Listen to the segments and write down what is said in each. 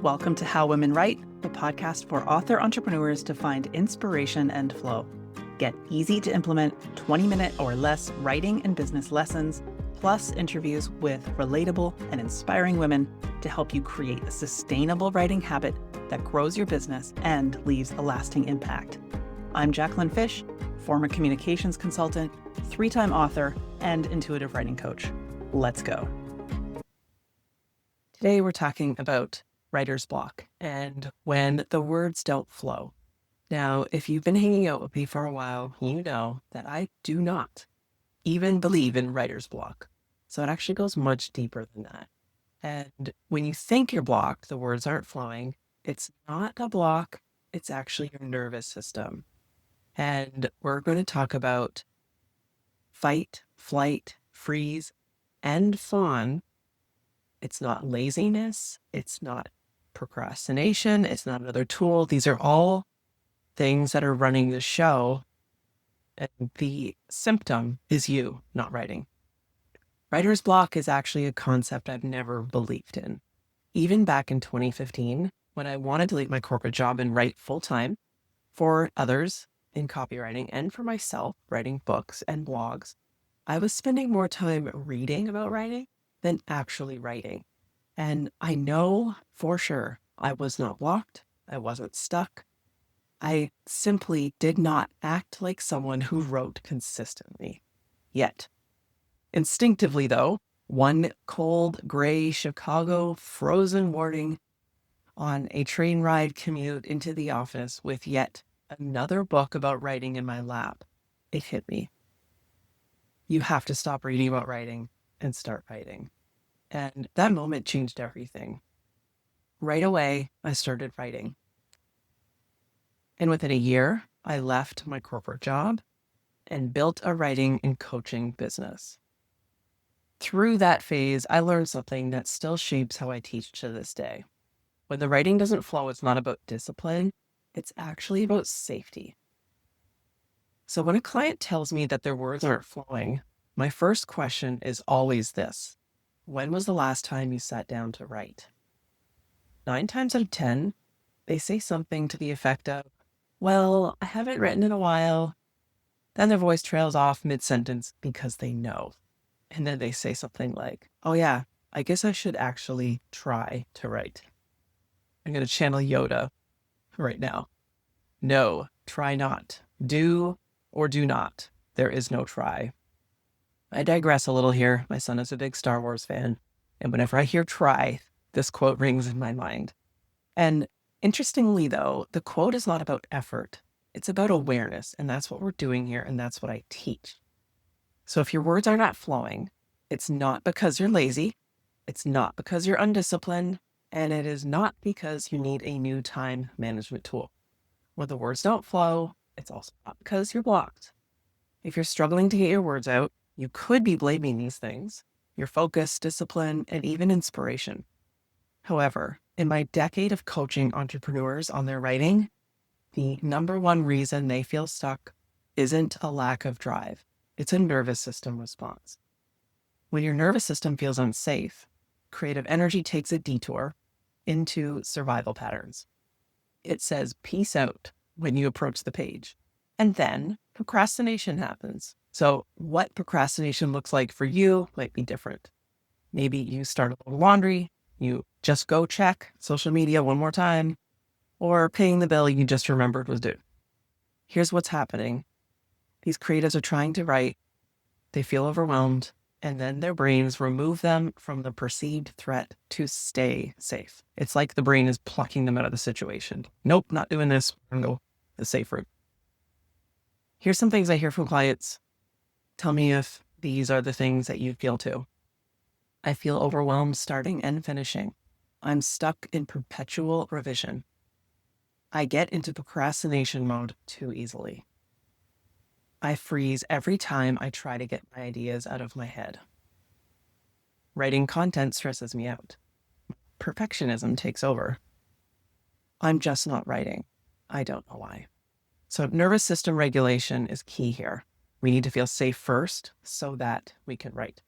Welcome to How Women Write, the podcast for author entrepreneurs to find inspiration and flow. Get easy to implement 20-minute or less writing and business lessons, plus interviews with relatable and inspiring women to help you create a sustainable writing habit that grows your business and leaves a lasting impact. I'm Jacqueline Fish, former communications consultant, 3-time author, and intuitive writing coach. Let's go. Today we're talking about writer's block and when the words don't flow. Now, if you've been hanging out with me for a while, you know that I do not even believe in writer's block. So it actually goes much deeper than that. And when you think you're blocked, the words aren't flowing, it's not a block, it's actually your nervous system. And we're going to talk about fight, flight, freeze, and fawn. It's not laziness. It's not procrastination. It's not another tool. These are all things that are running the show. And the symptom is you not writing. Writer's block is actually a concept I've never believed in. Even back in 2015, when I wanted to leave my corporate job and write full-time for others in copywriting and for myself writing books and blogs, I was spending more time reading about writing than actually writing. And I know for sure I was not blocked. I wasn't stuck. I simply did not act like someone who wrote consistently yet. Instinctively, though, one cold, gray Chicago frozen morning on a train ride commute into the office with yet another book about writing in my lap, it hit me. You have to stop reading about writing and start writing. And that moment changed everything. Right away, I started writing. And within a year, I left my corporate job and built a writing and coaching business. Through that phase, I learned something that still shapes how I teach to this day. When the writing doesn't flow, it's not about discipline. It's actually about safety. So when a client tells me that their words aren't flowing, my first question is always this: when was the last time you sat down to write? 9 times out of 10, they say something to the effect of, well, I haven't written in a while. Then their voice trails off mid-sentence because they know. And then they say something like, oh yeah, I guess I should actually try to write. I'm going to channel Yoda right now. No, try not. Do or do not. There is no try. I digress a little here. My son is a big Star Wars fan. And whenever I hear try, this quote rings in my mind. And interestingly, though, the quote is not about effort. It's about awareness. And that's what we're doing here. And that's what I teach. So if your words are not flowing, it's not because you're lazy. It's not because you're undisciplined. And it is not because you need a new time management tool. When the words don't flow, it's also not because you're blocked. If you're struggling to get your words out, you could be blaming these things: your focus, discipline, and even inspiration. However, in my decade of coaching entrepreneurs on their writing, the number one reason they feel stuck isn't a lack of drive. It's a nervous system response. When your nervous system feels unsafe, creative energy takes a detour into survival patterns. It says peace out when you approach the page. And then procrastination happens. So what procrastination looks like for you might be different. Maybe you start a little laundry, you just go check social media one more time, or paying the bill you just remembered was due. Here's what's happening. These creatives are trying to write, they feel overwhelmed, and then their brains remove them from the perceived threat to stay safe. It's like the brain is plucking them out of the situation. Nope, not doing this. We're going to go the safe route. Here's some things I hear from clients. Tell me if these are the things that you feel too. I feel overwhelmed starting and finishing. I'm stuck in perpetual revision. I get into procrastination mode too easily. I freeze every time I try to get my ideas out of my head. Writing content stresses me out. Perfectionism takes over. I'm just not writing. I don't know why. So nervous system regulation is key here. We need to feel safe first so that we can write.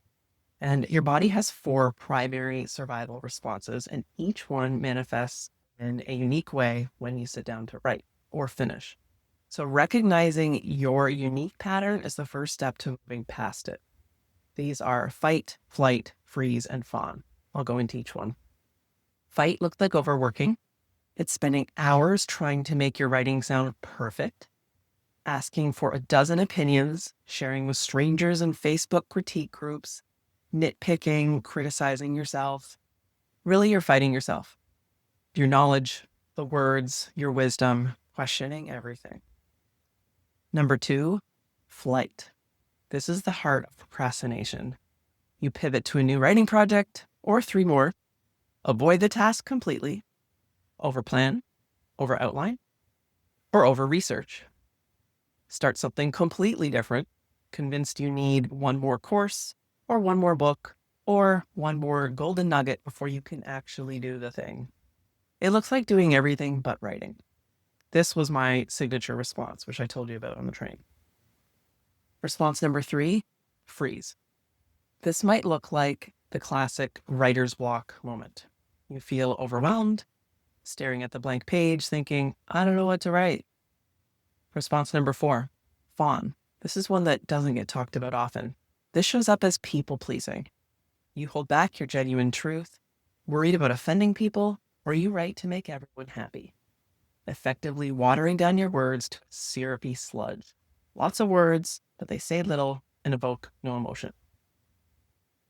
And your body has 4 primary survival responses, and each one manifests in a unique way when you sit down to write or finish. So recognizing your unique pattern is the first step to moving past it. These are fight, flight, freeze, and fawn. I'll go into each one. Fight looks like overworking. It's spending hours trying to make your writing sound perfect, asking for a dozen opinions, sharing with strangers in Facebook critique groups, nitpicking, criticizing yourself. Really, you're fighting yourself. Your knowledge, the words, your wisdom, questioning everything. Number 2, flight. This is the heart of procrastination. You pivot to a new writing project or 3 more, avoid the task completely, overplan, over outline, or over research. Start something completely different, convinced you need 1 more course or 1 more book or 1 more golden nugget before you can actually do the thing. It looks like doing everything but writing. This was my signature response, which I told you about on the train. Response number 3, freeze. This might look like the classic writer's block moment. You feel overwhelmed, staring at the blank page, thinking, I don't know what to write. Response number 4, fawn. This is one that doesn't get talked about often. This shows up as people pleasing. You hold back your genuine truth, worried about offending people, or you write to make everyone happy. Effectively watering down your words to a syrupy sludge. Lots of words, but they say little and evoke no emotion.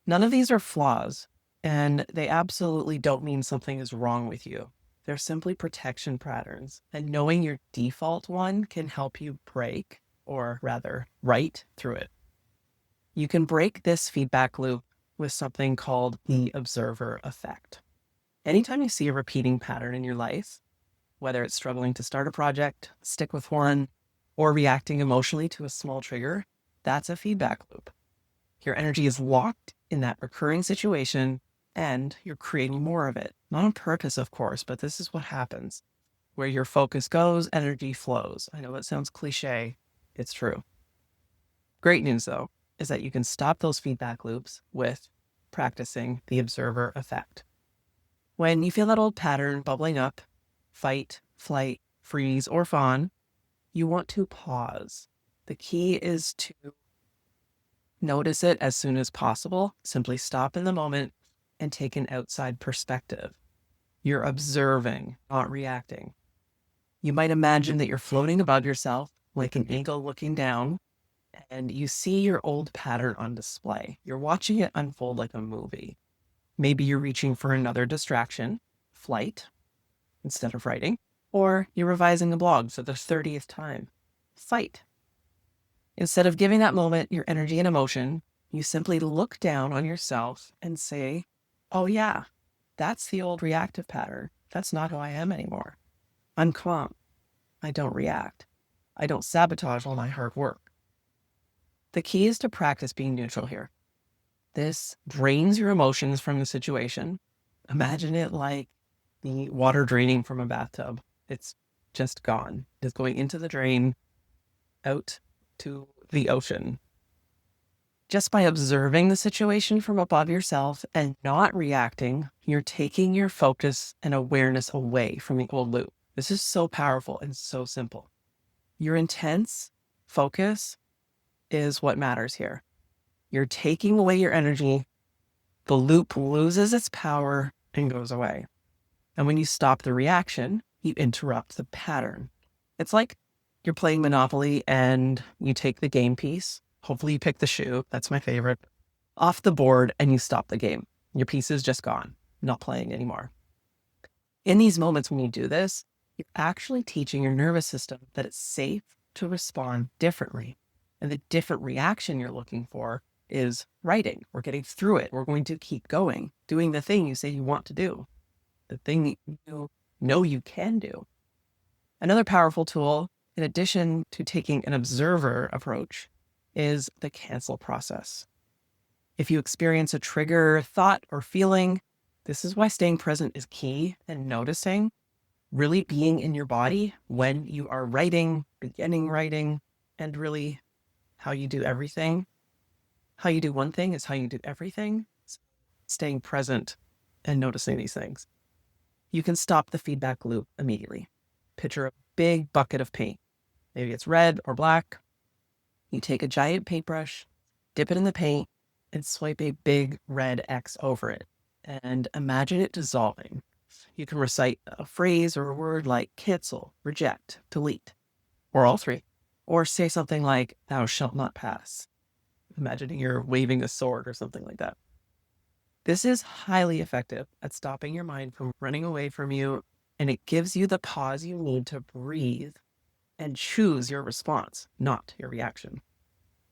None of these are flaws, and they absolutely don't mean something is wrong with you. They're simply protection patterns, and knowing your default one can help you break, or rather, write through it. You can break this feedback loop with something called the observer effect. Anytime you see a repeating pattern in your life, whether it's struggling to start a project, stick with one, or reacting emotionally to a small trigger, that's a feedback loop. Your energy is locked in that recurring situation, and you're creating more of it. Not on purpose, of course, but this is what happens. Where your focus goes, energy flows. I know that sounds cliche. It's true. Great news, though, is that you can stop those feedback loops with practicing the observer effect. When you feel that old pattern bubbling up, fight, flight, freeze, or fawn, you want to pause. The key is to notice it as soon as possible. Simply stop in the moment and take an outside perspective. You're observing, not reacting. You might imagine that you're floating above yourself like an eagle looking down, and you see your old pattern on display. You're watching it unfold like a movie. Maybe you're reaching for another distraction, flight, instead of writing, or you're revising a blog for the 30th time, fight. Instead of giving that moment your energy and emotion, you simply look down on yourself and say, oh yeah, that's the old reactive pattern. That's not who I am anymore. I'm calm. I don't react. I don't sabotage all my hard work. The key is to practice being neutral here. This drains your emotions from the situation. Imagine it like the water draining from a bathtub. It's just gone. It's going into the drain, out to the ocean. Just by observing the situation from above yourself and not reacting, you're taking your focus and awareness away from the old loop. This is so powerful and so simple. Your intense focus is what matters here. You're taking away your energy. The loop loses its power and goes away. And when you stop the reaction, you interrupt the pattern. It's like you're playing Monopoly and you take the game piece. Hopefully you pick the shoe. That's my favorite. Off the board and you stop the game. Your piece is just gone. Not playing anymore. In these moments when you do this, you're actually teaching your nervous system that it's safe to respond differently. And the different reaction you're looking for is writing. We're getting through it. We're going to keep going, doing the thing you say you want to do, the thing you know you can do. Another powerful tool, in addition to taking an observer approach, is the cancel process. If you experience a trigger, thought, or feeling, this is why staying present is key, and noticing, really being in your body when you are writing, beginning writing, and really how you do everything. how you do one thing is how you do everything. Staying present and noticing these things. You can stop the feedback loop immediately. Picture a big bucket of paint. Maybe it's red or black. You take a giant paintbrush, dip it in the paint, and swipe a big red X over it. And imagine it dissolving. You can recite a phrase or a word like cancel, reject, delete, or all three. Or say something like, thou shalt not pass. Imagining you're waving a sword or something like that. This is highly effective at stopping your mind from running away from you, and it gives you the pause you need to breathe and choose your response, not your reaction.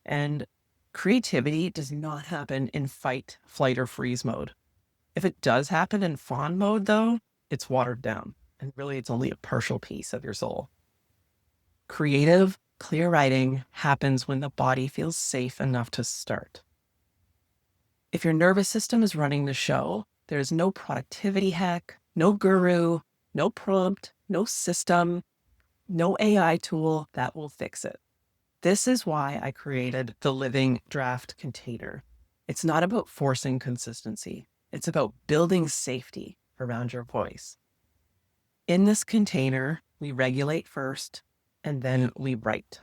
And creativity does not happen in fight, flight, or freeze mode. If it does happen in fawn mode, though, it's watered down, and really it's only a partial piece of your soul. Creative, clear writing happens when the body feels safe enough to start. If your nervous system is running the show, there's no productivity hack, no guru, no prompt, no system, no AI tool that will fix it. This is why I created the Living Draft Container. It's not about forcing consistency. It's about building safety around your voice. In this container, we regulate first, and then we write.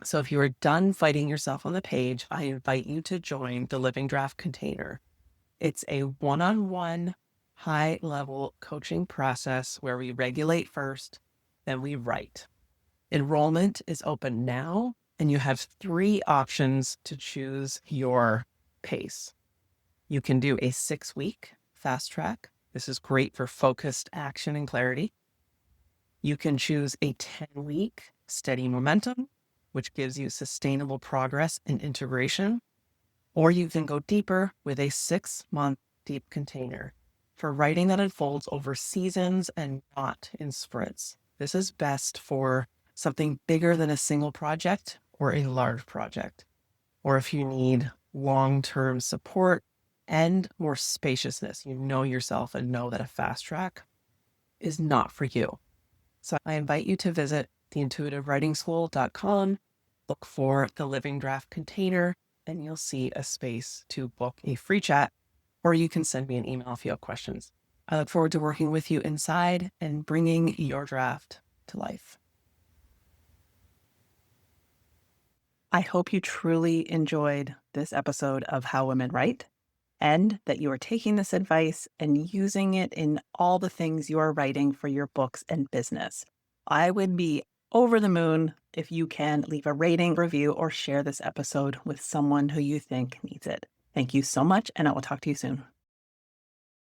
So if you are done fighting yourself on the page, I invite you to join the Living Draft Container. It's a one-on-one, high-level coaching process where we regulate first, then we write. Enrollment is open now, and you have 3 options to choose your pace. You can do a 6-week fast track. This is great for focused action and clarity. You can choose a 10-week steady momentum, which gives you sustainable progress and integration. Or you can go deeper with a 6-month deep container for writing that unfolds over seasons and not in sprints. This is best for something bigger than a single project or a large project, or if you need long-term support and more spaciousness, you know yourself and know that a fast track is not for you. So I invite you to visit theintuitivewritingschool.com, look for the Living Draft Container, and you'll see a space to book a free chat, or you can send me an email if you have questions. I look forward to working with you inside and bringing your draft to life. I hope you truly enjoyed this episode of How Women Write, and that you are taking this advice and using it in all the things you are writing for your books and business. I would be over the moon if you can leave a rating, review, or share this episode with someone who you think needs it. Thank you so much, and I will talk to you soon.